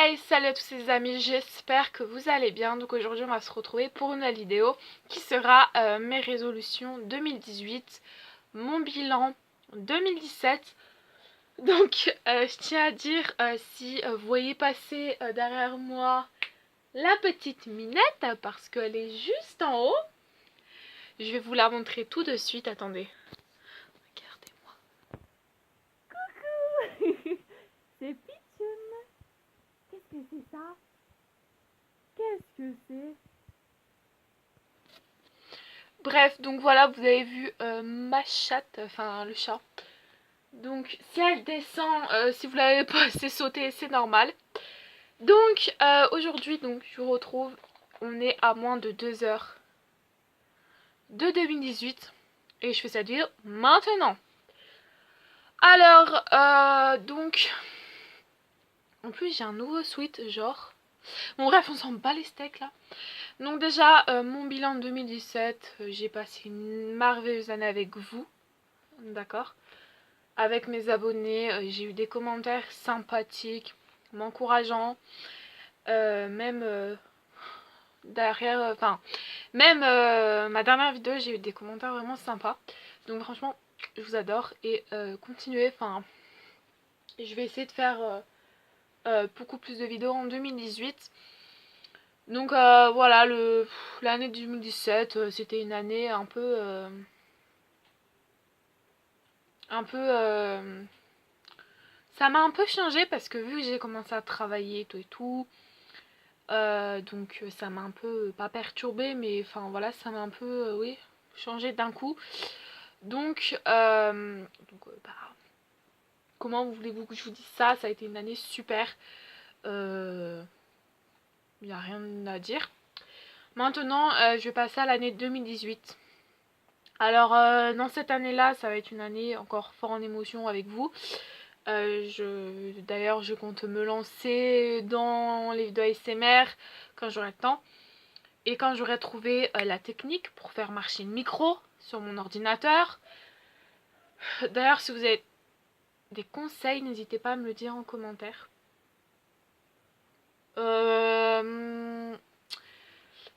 Hey, salut à tous les amis, j'espère que vous allez bien. Donc aujourd'hui on va se retrouver pour une nouvelle vidéo qui sera mes résolutions 2018, mon bilan 2017. Donc je tiens à dire, si vous voyez passer derrière moi la petite Minette, parce qu'elle est juste en haut, je vais vous la montrer tout de suite, attendez. Regardez-moi. Coucou. C'est Pichoun. Qu'est-ce que c'est ça? Qu'est-ce que c'est? Bref, donc voilà, vous avez vu ma chatte, enfin le chat. Donc si elle descend, si vous l'avez pas assez sauté, c'est normal. Donc aujourd'hui, donc je vous retrouve, on est à moins de 2 heures de 2018 et je fais cette vidéo maintenant. Alors, donc, en plus j'ai un nouveau sweat, genre. Bon bref, on s'en bat les steaks là. Donc déjà, mon bilan de 2017, j'ai passé une merveilleuse année avec vous, d'accord, avec mes abonnés, j'ai eu des commentaires sympathiques, m'encourageant, même derrière, enfin, même ma dernière vidéo, j'ai eu des commentaires vraiment sympas. Donc franchement, je vous adore et continuez, enfin, je vais essayer de faire beaucoup plus de vidéos en 2018. Donc voilà, l'année 2017, c'était une année un peu... ça m'a un peu changé parce que vu que j'ai commencé à travailler tout et tout, donc ça m'a un peu, pas perturbé, mais enfin voilà, ça m'a un peu, oui, changé d'un coup. Donc, bah, comment voulez-vous que je vous dise ça? Ça a été une année super. Il n'y a rien à dire. Maintenant, je vais passer à l'année 2018. Alors, dans cette année-là, ça va être une année encore fort en émotion avec vous. D'ailleurs, je compte me lancer dans les vidéos ASMR quand j'aurai le temps. Et quand j'aurai trouvé la technique pour faire marcher le micro sur mon ordinateur. D'ailleurs, si vous avez des conseils, n'hésitez pas à me le dire en commentaire.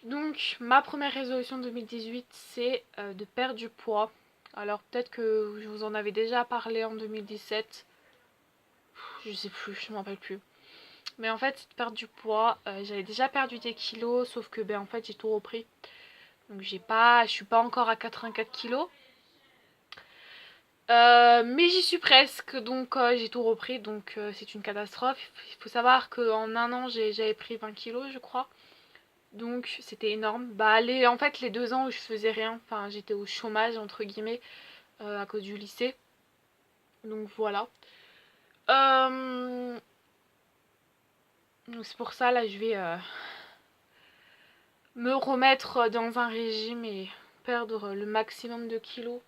Donc, ma première résolution 2018, c'est de perdre du poids. Alors, peut-être que je vous en avais déjà parlé en 2017. Je sais plus, je m'en rappelle plus. Mais en fait, c'est de perdre du poids. J'avais déjà perdu des kilos, sauf que en fait, j'ai tout repris. Donc, je suis pas encore à 84 kilos. Mais j'y suis presque, donc j'ai tout repris, donc c'est une catastrophe. Il faut savoir qu'en un an, j'avais pris 20 kilos, je crois. Donc c'était énorme. Bah en fait, les 2 ans où je faisais rien, enfin j'étais au chômage, entre guillemets, à cause du lycée. Donc voilà. Donc c'est pour ça, là, je vais me remettre dans un régime et perdre le maximum de kilos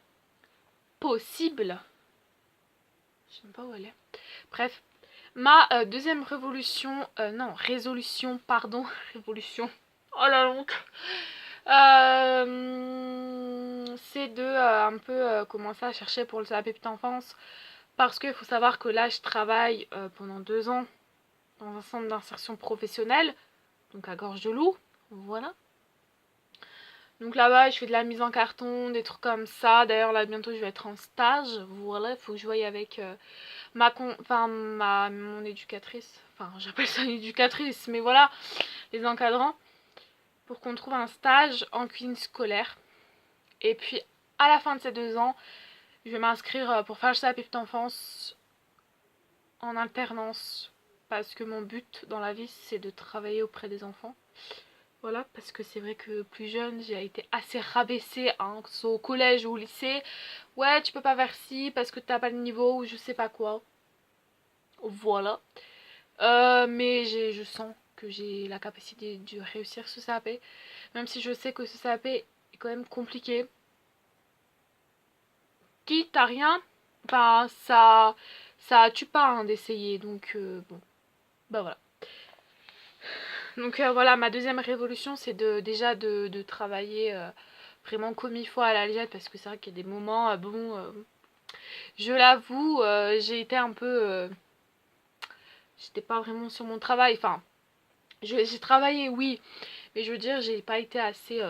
possible. Je sais même pas où elle est. Bref. Ma deuxième résolution, pardon, révolution. Oh la honte. C'est de un peu commencer à chercher pour le CAP petite enfance. Parce qu'il faut savoir que là, je travaille pendant 2 ans dans un centre d'insertion professionnelle, donc à Gorge de Loup. Voilà. Donc là-bas, je fais de la mise en carton, des trucs comme ça. D'ailleurs, là, bientôt, je vais être en stage. Voilà, il faut que je voie avec mon éducatrice. Enfin, j'appelle ça une éducatrice, mais voilà, les encadrants. Pour qu'on trouve un stage en cuisine scolaire. Et puis, à la fin de ces 2 ans, je vais m'inscrire pour faire ça à petite enfance en alternance. Parce que mon but dans la vie, c'est de travailler auprès des enfants. Voilà, parce que c'est vrai que plus jeune, j'ai été assez rabaissée, hein, que ce soit au collège ou au lycée. Ouais, tu peux pas faire ci parce que t'as pas le niveau ou je sais pas quoi. Voilà. Mais je sens que j'ai la capacité de réussir ce CAP. Même si je sais que ce CAP est quand même compliqué. Quitte à rien, enfin, ça tue pas hein, d'essayer. Donc, bon, bah voilà. Donc voilà, ma deuxième révolution, c'est déjà de travailler vraiment comme il faut à l'algètre, parce que c'est vrai qu'il y a des moments, je l'avoue, j'ai été un peu, j'étais pas vraiment sur mon travail. Enfin, j'ai travaillé, oui, mais je veux dire, j'ai pas été assez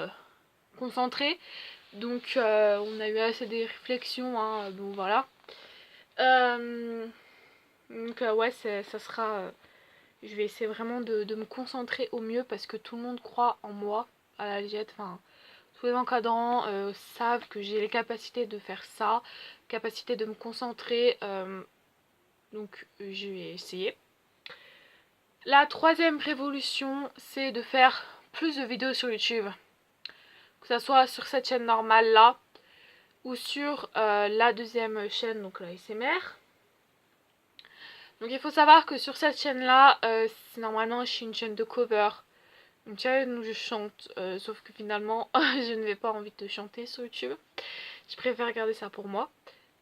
concentrée. Donc, on a eu assez des réflexions, hein, bon voilà. Donc, ouais, ça sera. Je vais essayer vraiment de me concentrer au mieux parce que tout le monde croit en moi à la Liette. Enfin, tous les encadrants savent que j'ai les capacités de faire ça, capacité de me concentrer. Donc, je vais essayer. La troisième révolution, c'est de faire plus de vidéos sur YouTube. Que ce soit sur cette chaîne normale là, ou sur la deuxième chaîne, donc la SMR. Donc il faut savoir que sur cette chaîne là, normalement je suis une chaîne de cover. Une chaîne où je chante, sauf que finalement je n'avais pas envie de chanter sur YouTube. Je préfère garder ça pour moi,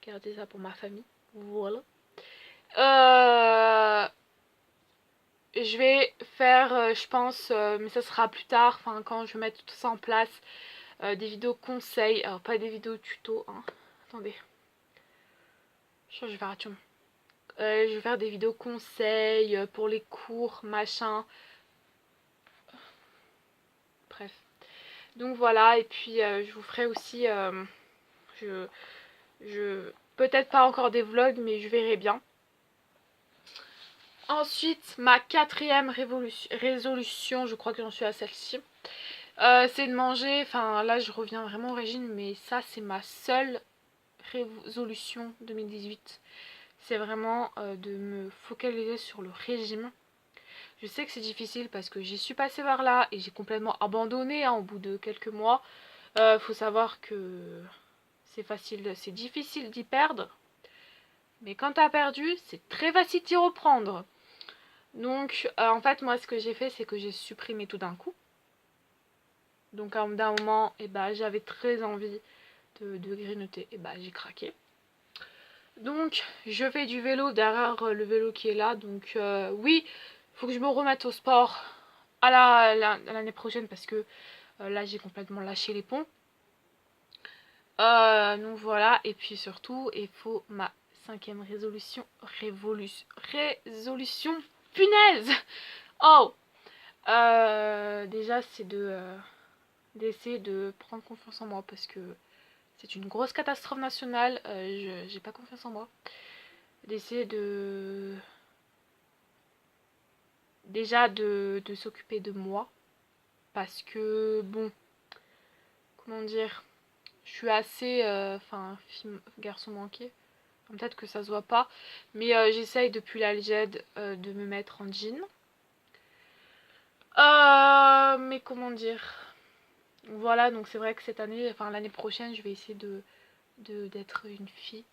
garder ça pour ma famille. Voilà. Je vais faire, je pense, mais ça sera plus tard, enfin quand je vais mettre tout ça en place, des vidéos conseils, alors pas des vidéos tuto, hein. Attendez. Je vais faire attention. Je vais faire des vidéos conseils pour les cours, machin. Bref. Donc voilà, et puis je vous ferai aussi, peut-être pas encore des vlogs, mais je verrai bien. Ensuite, ma quatrième résolution, je crois que j'en suis à celle-ci, c'est de manger, enfin là je reviens vraiment au régime, mais ça c'est ma seule résolution 2018. C'est vraiment de me focaliser sur le régime. Je sais que c'est difficile parce que j'y suis passée par là et j'ai complètement abandonné hein, au bout de quelques mois. Faut savoir que c'est difficile d'y perdre. Mais quand t'as perdu, c'est très facile d'y reprendre. Donc en fait moi ce que j'ai fait c'est que j'ai supprimé tout d'un coup. Donc d'un moment j'avais très envie de grignoter et j'ai craqué. Donc je fais du vélo derrière le vélo qui est là. Donc oui, il faut que je me remette au sport à l'année prochaine parce que là j'ai complètement lâché les ponts. Donc voilà, et puis surtout il faut ma cinquième résolution, punaise. Oh déjà c'est d'essayer de prendre confiance en moi parce que c'est une grosse catastrophe nationale, j'ai pas confiance en moi. D'essayer déjà de s'occuper de moi parce que bon, comment dire, je suis assez garçon manqué, peut-être que ça se voit pas, mais j'essaye depuis l'Alged de me mettre en jean. Mais comment dire, voilà, donc c'est vrai que cette année, enfin l'année prochaine, je vais essayer d'être une fille.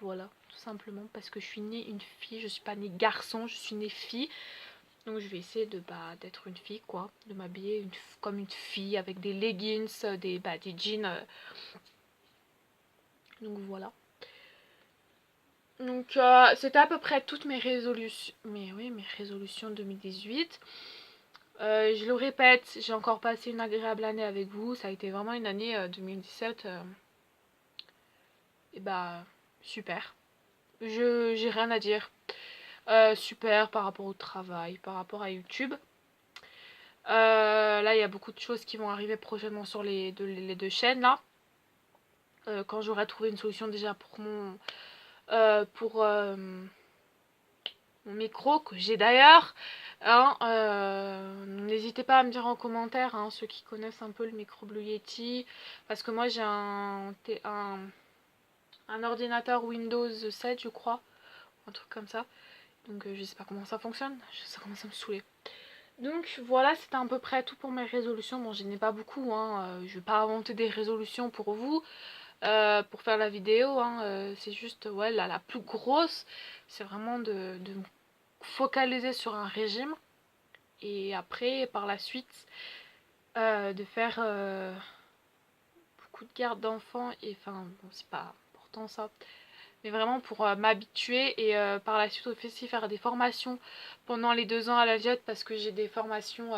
Voilà, tout simplement parce que je suis née une fille, je suis pas née garçon, je suis née fille. Donc je vais essayer d'être une fille quoi, de m'habiller comme une fille avec des leggings, des jeans. Donc voilà. Donc c'était à peu près toutes mes résolutions. Mais oui, mes résolutions 2018. Je le répète, j'ai encore passé une agréable année avec vous. Ça a été vraiment une année 2017. Super. J'ai rien à dire. Super par rapport au travail, par rapport à YouTube. Là, il y a beaucoup de choses qui vont arriver prochainement sur les deux chaînes là. Quand j'aurai trouvé une solution déjà pour mon micro que j'ai d'ailleurs. Hein, n'hésitez pas à me dire en commentaire hein, ceux qui connaissent un peu le micro Blue Yeti, parce que moi j'ai un ordinateur Windows 7 je crois, un truc comme ça. Donc je sais pas comment ça fonctionne, ça commence à me saouler. Donc voilà, c'était à peu près tout pour mes résolutions. Bon, je n'ai pas beaucoup, hein. Je vais pas inventer des résolutions pour vous, pour faire la vidéo. Hein. C'est juste, ouais, la plus grosse, c'est vraiment de me focaliser sur un régime. Et après, par la suite, de faire beaucoup de garde d'enfants. Et enfin, bon, c'est pas important ça. Mais vraiment pour m'habituer et par la suite aussi faire des formations pendant les 2 ans à la Viette parce que j'ai des formations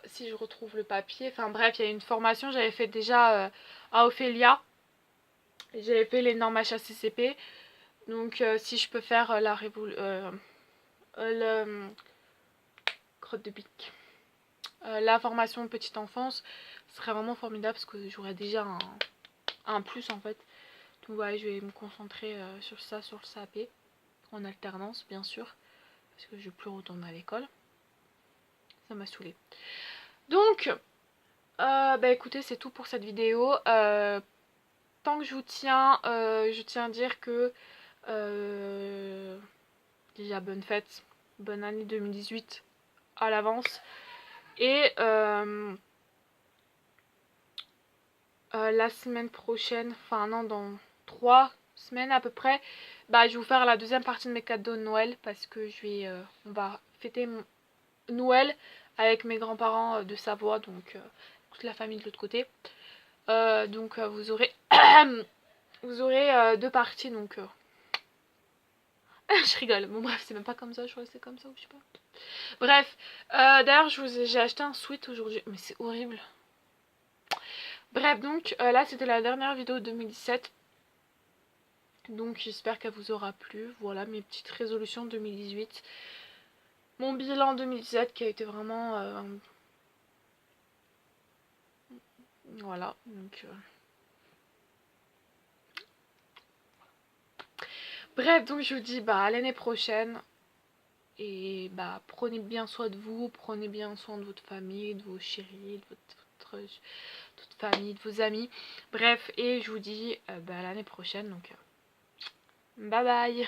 si je retrouve le papier, enfin bref il y a une formation j'avais fait déjà à Ophélia, j'avais fait les normes HACCP Donc si je peux faire la crotte de bique, la formation petite enfance, ce serait vraiment formidable parce que j'aurais déjà un plus en fait. Donc voilà, je vais me concentrer sur ça, sur le CAP, en alternance bien sûr, parce que je vais plus retourner à l'école. Ça m'a saoulée. Donc, bah écoutez, c'est tout pour cette vidéo. Tant que je vous tiens, je tiens à dire que déjà bonne fête, bonne année 2018 à l'avance. Et la semaine prochaine, enfin non, dans 3 semaines à peu près, bah je vais vous faire la deuxième partie de mes cadeaux de Noël parce que on va fêter Noël avec mes grands-parents de Savoie, donc toute la famille de l'autre côté. Donc vous aurez vous aurez 2 parties, donc je rigole. Bon bref, c'est même pas comme ça, je crois que c'est comme ça ou je sais pas. Bref, d'ailleurs j'ai acheté un sweat aujourd'hui, mais c'est horrible. Bref, donc là c'était la dernière vidéo de 2017. Donc j'espère qu'elle vous aura plu. Voilà mes petites résolutions 2018. Mon bilan 2017 qui a été vraiment... voilà, donc... Bref, donc je vous dis bah à l'année prochaine. Et bah prenez bien soin de vous, prenez bien soin de votre famille, de vos chéris, de toute famille, de vos amis. Bref, et je vous dis bah à l'année prochaine, donc bye bye.